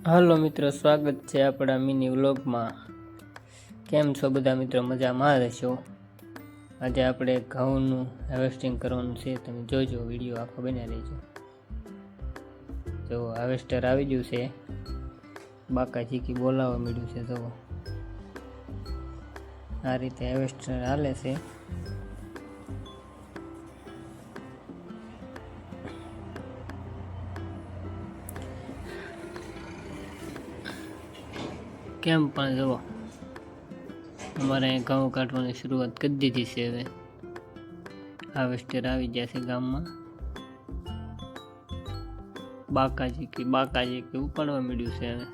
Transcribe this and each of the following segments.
હાલો મિત્રો, સ્વાગત છે આપણા મિની વ્લોગમાં। કેમ છો બધા મિત્રો? મજામાં રહેશો। આજે આપણે ઘઉંનું હાર્વેસ્ટિંગ કરવાનું છે, તમે જોજો વિડીયો આખો બન્યા રહેજો। જો હાર્વેસ્ટર આવી ગયું છે, બાકા ચીકી બોલાવવા મળ્યું છે। જો આ રીતે હાર્વેસ્ટર હાલે છે। કેમ પણ જુઓ, અમારે અહીં ઘઉં કાઢવાની શરૂઆત કરી દીધી છે। હવે હાર્વેસ્ટર આવી ગયા છે ગામમાં। બાકાજી ઉપાડવા મળ્યું છે। હવે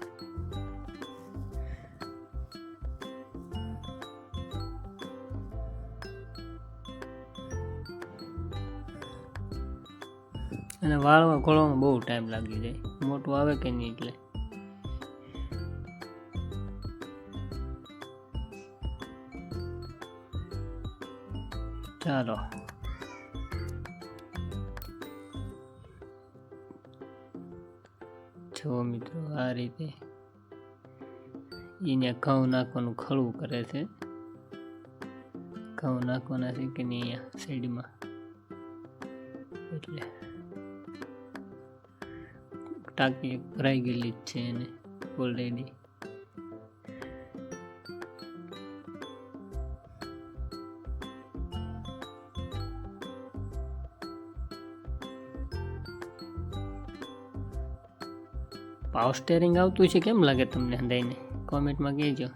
અને વાળવા ખોળવામાં બહુ ટાઈમ લાગી જાય, મોટું આવે કે નહીં એટલે। ચાલો જો મિત્રો, આ રીતે એને ઘઉં નાખવાનું ખળું કરે છે। ઘઉં નાખવાના છે કે નહીં અહીંયા સાઈડમાં, એટલે ટાંકી ભરાઈ ગયેલી જ છે એને ઓલરેડી। પાવર સ્ટેરિંગ આવતું છે, કેમ લાગે તમને હંધાઈને? કોમેન્ટમાં કહેજો।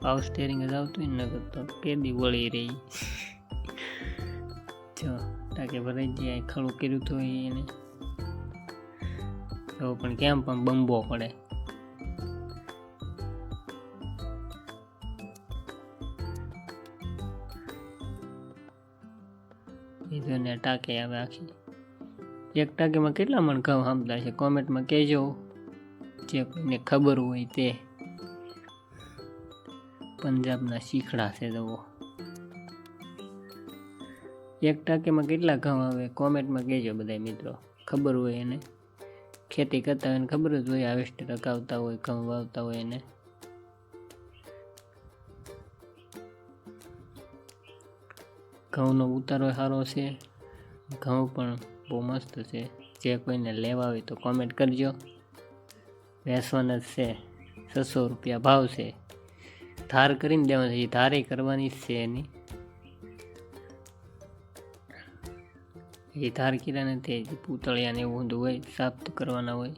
પાવર સ્ટેરિંગ જ આવતું ને, નગર તો કેદી વળી રહી। જો ટાંકે ભરાઈ જાય, ખડું કર્યું તો એને તો પણ કેમ પણ બંબો પડે। એ ને ટાંકે આવે આખી, એક ટાંકીમાં કેટલા મણ ઘઉં સાંભળાય છે? કોમેન્ટમાં કહેજો, જે કોઈને ખબર હોય તે। પંજાબના શીખડા છે જુઓ, એક ટાંકીમાં કેટલા ઘઉં આવે કોમેન્ટમાં કહેજો બધા મિત્રો, ખબર હોય એને, ખેતી કરતા હોય એને ખબર જ હોય, હાર્વેસ્ટર અકાવતા હોય, ઘઉં વાવતા હોય એને। ઘઉંનો ઉતારો સારો છે, ઘઉં પણ બહુ મસ્ત છે। જે કોઈને લેવા હોય તો કોમેન્ટ કરજો। વેચવાના જ છે, 600 રૂપિયા ભાવ છે। ધાર કરીને દેવાનું છે, ધારે કરવાની જ છે એની। એ ધાર કર્યા નથી, પૂતળિયાને એવું બધું હોય, સાફ કરવાના હોય।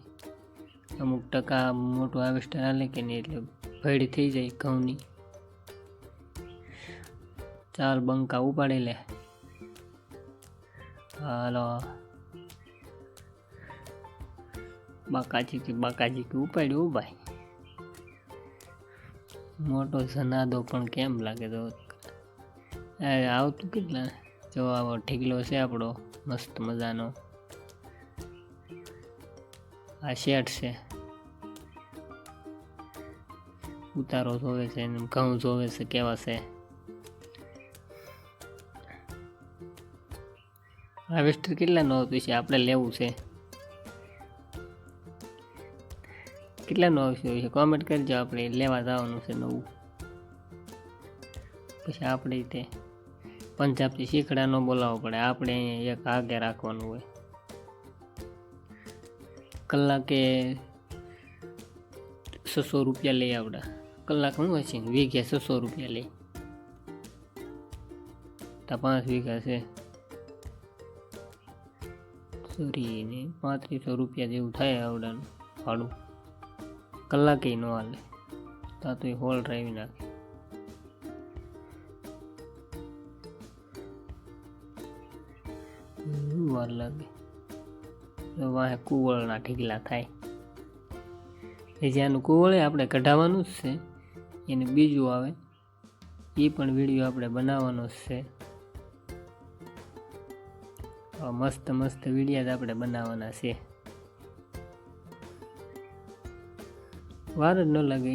અમુક ટકા મોટું હાર્વેસ્ટર હાલે કે નહીં, એટલે ભેડ થઈ જાય ઘઉંની। ચાલ બંકા ઉપાડી લે, હાલો બાકાજી ઉપાડ્યું ભાઈ। મોટો જનાદો પણ કેમ લાગે તો આવતું કેટલા, જો આવો ઢીગલો છે આપણો મસ્ત મજાનો। આ શેઠ છે, ઉતારો જોવે છે, ઘઉં જોવે છે કેવા છે। હાર્વેસ્ટર કેટલાનું આવતું છે? આપણે લેવું છે, કેટલાનું આવશે છે કોમેન્ટ કરજો, આપણે લેવા જવાનું છે નવું। પછી આપણે તે પંજાબથી શીખડા ન બોલાવવો પડે, આપણે અહીંયા એક આગે રાખવાનું હોય। કલાકે 600 રૂપિયા લઈ આવડા, કલાક શું હશે, વીઘે 600 રૂપિયા લઈ, તો 5 વીઘા છે, સોરી ને 3500 રૂપિયા જેવું થાય આવડાનું ભાડું। કલાકે ન હાલે, તો એ હોલ ડ્રાઈવ નાખે। વાર લાગે, વાહે કુવળના ઢીગલા થાય। એ જ્યાંનું કુવળ આપણે કઢાવવાનું જ છે, એને બીજું આવે, એ પણ વિડીયો આપણે બનાવવાનો જ છે। મસ્ત વિડીયો જ આપણે બનાવવાના છે, વાર જ ન લાગે।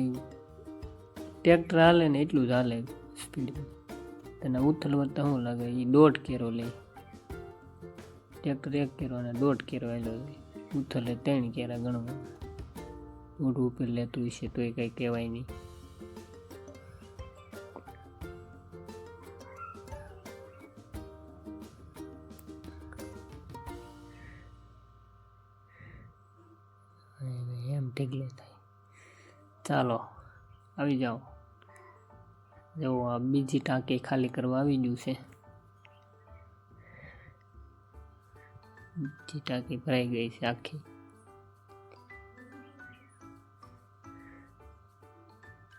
ટ્રેક્ટર હાલે ને એટલું જ હાલે સ્પીડમાં, તેને ઉથલ વધતા શું લાગે, એ 1.5 કેરો લે। ટ્રેક્ટર 1 કેરો અને 1.5 કેરો આવેલો, ઉથલે 3 કેરા ગણવા। મોઢું ઉપર લેતું હશે તોય કંઈ કહેવાય નહીં. એમ ઢીગલો થાય. ચાલો આવી જાઓ. જો આ બીજી ટાંકી ખાલી કરવા આવી ગયું છે. બીજી ટાંકી ભરાઈ ગઈ છે આખી.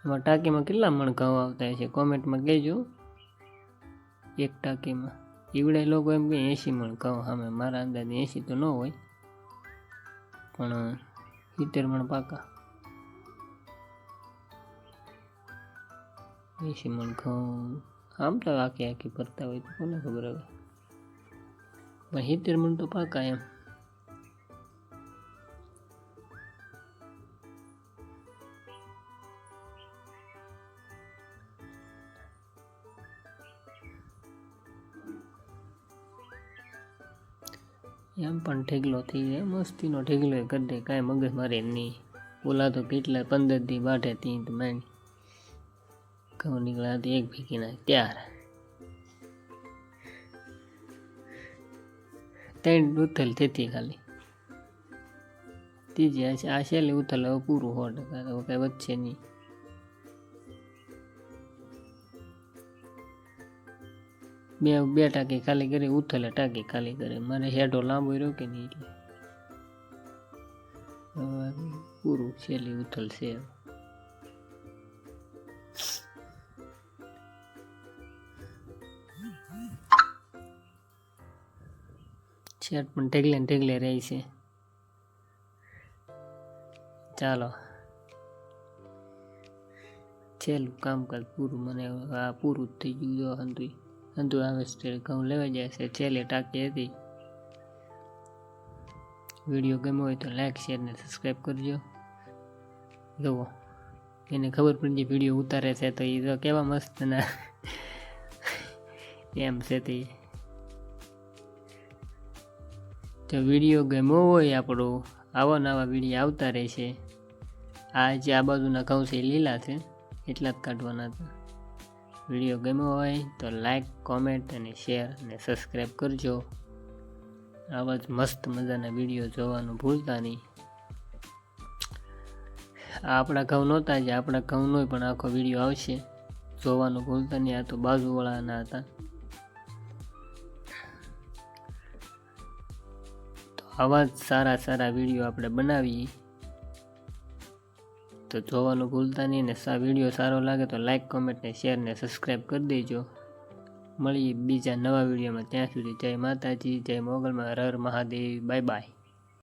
એમાં ટાંકીમાં કેટલા મણ ઘઉં આવતા હશે કોમેન્ટમાં કહેજો. એક ટાંકીમાં ઈવડે લોકો એમ કે 80 મણ ઘઉં. સામે મારા અંદાજે 80 તો ન હોય પણ 70 મણ પાકા. 80 મણ ઘઉં આમ તો આખી ભરતા હોય તો કોને ખબર હવે, પણ 70 મણ તો પાકા એમ. એમ પણ ઢેગલો થઈ જાય, મસ્તીનો ઢેગલો કરી દે, કાંઈ મગજ મારે નહીં. ઓલા તો કેટલા 15 દી બાઢે તી તો માંડ ઘઉં નીકળ્યા તો એક ભીકી નાખ ત્યાર 3 ઉથલ થતી ખાલી. ત્રીજી આ છેલ્લી ઉથલ હવે પૂરું 100%, હવે કાંઈ વધશે નહીં. બે ટાંકી ખાલી કરી ઉથલે ટાંકી ખાલી કરે. મારે હેડો લાંબો રહ્યો કે નહીં એટલે પૂરું છેલ્લી ઉથલ છે. શેટ પણ ઢેગલે રહી છે. ચાલો છેલ્લું કામકાજ પૂરું. મને આ પૂરું જ થઈ ગયું. જો હંધુ આવે છે ઘઉં લેવા જાય છે. છેલ્લે ટાંકી હતી. વિડીયો ગમ્યો હોય તો લાઈક શેર ને સબસ્ક્રાઈબ કરજો. જુઓ એને ખબર પડી જે વિડીયો ઉતારે છે તો એ તો કેવા મસ્ત ના એમ છે તે. જો વિડીયો ગમ્યો હોય આપણો, આવા નવા વિડીયો આવતા રહેશે. જે આ બાજુના ઘઉં છે એ લીલા છે એટલા જ કાઢવાના હતા. વિડીયો ગમ્યો હોય તો લાઈક કોમેન્ટ અને શેર અને સબસ્ક્રાઈબ કરજો. આવા જ મસ્ત મજાના વિડીયો જોવાનું ભૂલતા નહીં. આપણા ઘઉં નહોતા જે આપણા ઘઉંનો પણ આખો વિડીયો આવશે, જોવાનું ભૂલતા નહીં. આ તો બાજુવાળાના હતા. તો આવા જ સારા વિડીયો આપણે બનાવીએ તો જોવાનું ભૂલતા નહીં. ને વિડીયો સારો લાગે તો લાઈક કોમેન્ટ ને શેર ને સબસ્ક્રાઈબ કરી દેજો. મળીએ બીજા નવા વિડીયોમાં. ત્યાં સુધી જય માતાજી, જય મોગલમાં, હર હર મહાદેવ. Bye by.